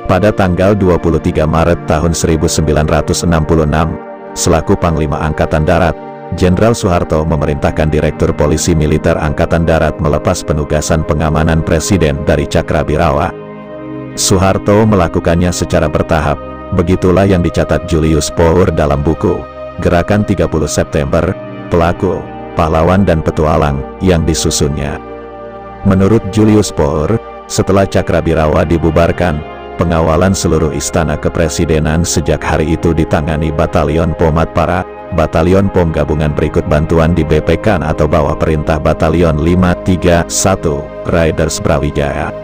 Pada tanggal 23 Maret tahun 1966, selaku Panglima Angkatan Darat, Jenderal Soeharto memerintahkan Direktur Polisi Militer Angkatan Darat melepas penugasan pengamanan Presiden dari Cakrabirawa. Soeharto melakukannya secara bertahap, begitulah yang dicatat Julius Power dalam buku Gerakan 30 September, Pelaku, Pahlawan dan Petualang yang disusunnya. Menurut Julius Power, setelah Cakrabirawa dibubarkan, pengawalan seluruh istana kepresidenan sejak hari itu ditangani Batalion Pomat Para, Batalion Pom Gabungan Berikut Bantuan di BPK atau bawah perintah Batalion 531 Raiders Brawijaya.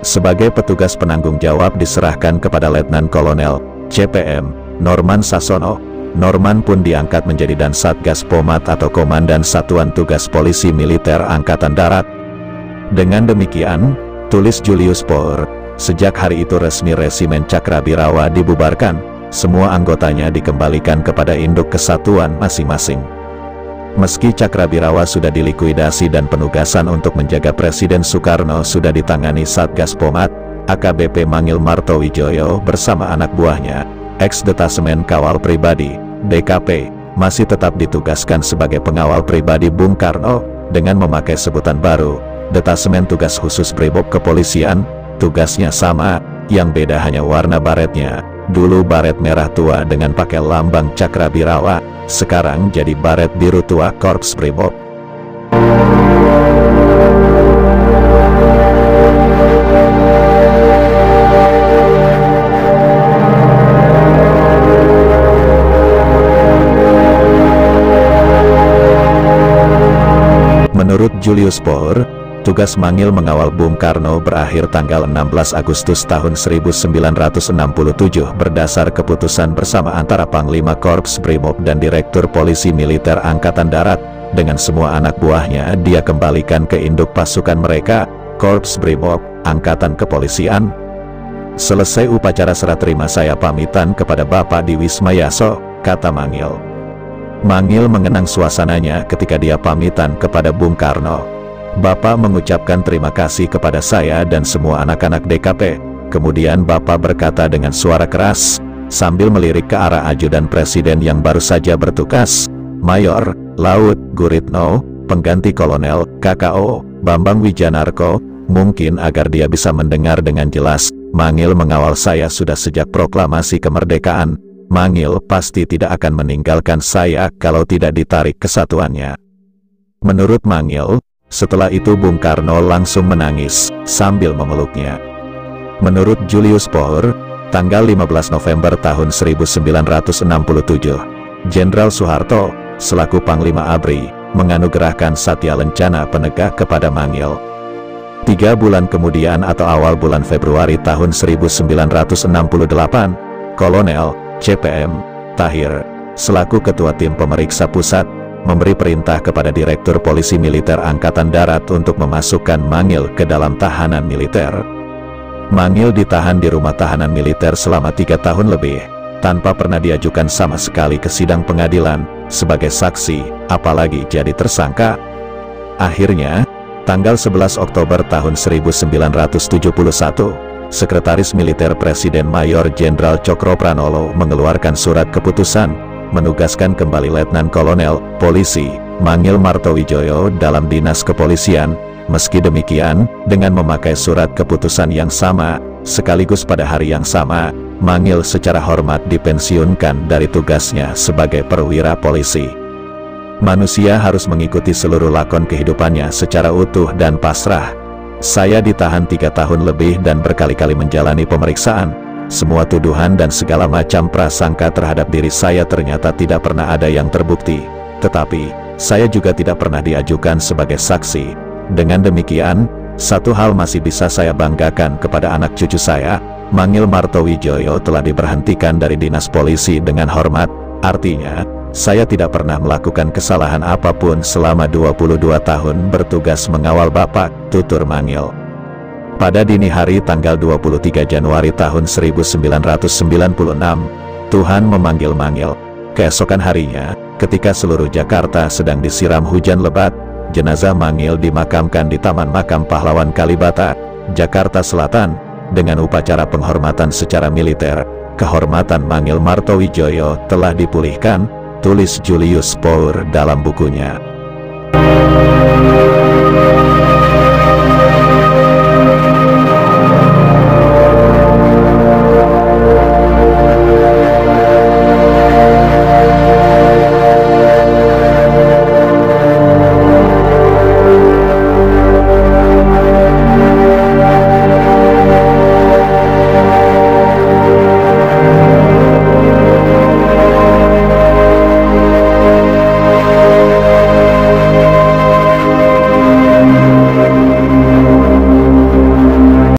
Sebagai petugas penanggung jawab diserahkan kepada Letnan Kolonel CPM Norman Sasono. Norman pun diangkat menjadi Dan Satgas Pomat atau Komandan Satuan Tugas Polisi Militer Angkatan Darat. Dengan demikian, tulis Julius Power, sejak hari itu resmi Resimen Cakrabirawa dibubarkan, semua anggotanya dikembalikan kepada induk kesatuan masing-masing. Meski Cakrabirawa sudah dilikuidasi dan penugasan untuk menjaga Presiden Soekarno sudah ditangani Satgas Pomat, AKBP Mangil Martowijoyo bersama anak buahnya, ex-detasemen kawal pribadi, DKP, masih tetap ditugaskan sebagai pengawal pribadi Bung Karno, dengan memakai sebutan baru, Detasemen Tugas Khusus Brimob Kepolisian. Tugasnya sama, yang beda hanya warna baretnya. Dulu baret merah tua dengan pakai lambang Cakrabirawa, sekarang jadi baret biru tua Korps Brimob. Menurut Julius Power, tugas Mangil mengawal Bung Karno berakhir tanggal 16 Agustus tahun 1967 berdasar keputusan bersama antara Panglima Korps Brimob dan Direktur Polisi Militer Angkatan Darat. Dengan semua anak buahnya dia kembalikan ke induk pasukan mereka, Korps Brimob, Angkatan Kepolisian. Selesai upacara serah terima saya pamitan kepada Bapak di Wisma Yaso, kata Mangil. Mangil mengenang suasananya ketika dia pamitan kepada Bung Karno. Bapak mengucapkan terima kasih kepada saya dan semua anak-anak DKP. Kemudian Bapak berkata dengan suara keras, sambil melirik ke arah ajudan Presiden yang baru saja bertugas, Mayor Laut Guritno, pengganti Kolonel KKO Bambang Wijanarko, mungkin agar dia bisa mendengar dengan jelas. Mangil mengawal saya sudah sejak proklamasi kemerdekaan. Mangil pasti tidak akan meninggalkan saya kalau tidak ditarik kesatuannya. Menurut Mangil, setelah itu Bung Karno langsung menangis, sambil memeluknya. Menurut Julius Power, tanggal 15 November tahun 1967, Jenderal Soeharto, selaku Panglima ABRI, menganugerahkan Satya Lencana Penegak kepada Mangil. 3 bulan kemudian atau awal bulan Februari tahun 1968, Kolonel CPM Tahir, selaku Ketua Tim Pemeriksa Pusat, memberi perintah kepada Direktur Polisi Militer Angkatan Darat untuk memasukkan Mangil ke dalam tahanan militer. Mangil ditahan di rumah tahanan militer selama 3 tahun lebih, tanpa pernah diajukan sama sekali ke sidang pengadilan, sebagai saksi, apalagi jadi tersangka. Akhirnya, tanggal 11 Oktober tahun 1971, Sekretaris Militer Presiden Mayor Jenderal Cokropranolo mengeluarkan surat keputusan, menugaskan kembali Letnan Kolonel Polisi Mangil Martowijoyo dalam dinas kepolisian. Meski demikian, dengan memakai surat keputusan yang sama, sekaligus pada hari yang sama, Mangil secara hormat dipensiunkan dari tugasnya sebagai perwira polisi. Manusia harus mengikuti seluruh lakon kehidupannya secara utuh dan pasrah. Saya ditahan 3 tahun lebih dan berkali-kali menjalani pemeriksaan. Semua tuduhan dan segala macam prasangka terhadap diri saya ternyata tidak pernah ada yang terbukti. Tetapi, saya juga tidak pernah diajukan sebagai saksi. Dengan demikian, satu hal masih bisa saya banggakan kepada anak cucu saya, Mangil Martowijoyo telah diberhentikan dari dinas polisi dengan hormat. Artinya, saya tidak pernah melakukan kesalahan apapun selama 22 tahun bertugas mengawal Bapak, tutur Mangil. Pada dini hari tanggal 23 Januari tahun 1996, Tuhan memanggil Mangil. Keesokan harinya, ketika seluruh Jakarta sedang disiram hujan lebat, jenazah Mangil dimakamkan di Taman Makam Pahlawan Kalibata, Jakarta Selatan, Dengan upacara penghormatan secara militer, kehormatan Mangil Martowijoyo telah dipulihkan, tulis Julius Power dalam bukunya.